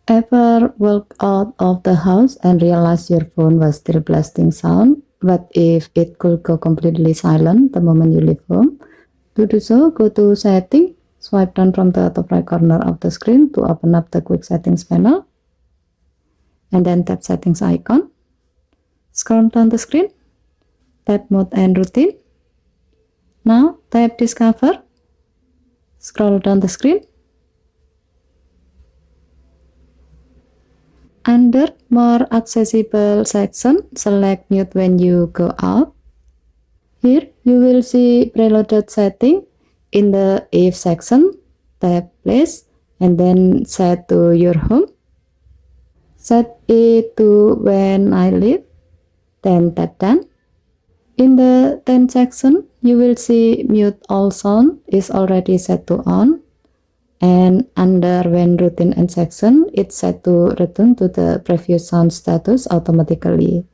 Ever walk out of the house and realize your phone was still blasting sound? What if it could go completely silent the moment you leave home? To do so, go to Setting, swipe down from the top right corner of the screen to open up the Quick Settings panel, and then tap Settings icon. Scroll down the screen, tap Mode and Routine. Now tap Discover. Scroll down the screen. Under More Accessible section, select Mute when you go out. Here you will see preloaded setting. In the If section, tap Place and then Set to your home. Set it to When I leave, then tap Done. In the Then section, you will see Mute All Sound is already set to On. And under When Routine End section, it's set to return to the previous sound status automatically.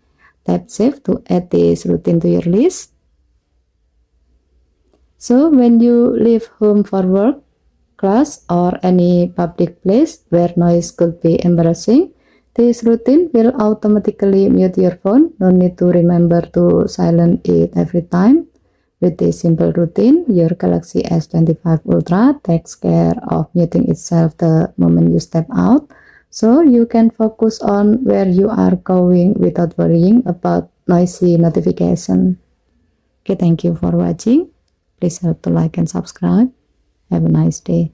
Tap Save to add this routine to your list. So when you leave home for work, class, or any public place where noise could be embarrassing, this routine will automatically mute your phone. No need to remember to silence it every time. With this simple routine, your Galaxy S25 Ultra takes care of muting itself the moment you step out, so you can focus on where you are going without worrying about noisy notification. Okay, thank you for watching. Please help to like and subscribe. Have a nice day.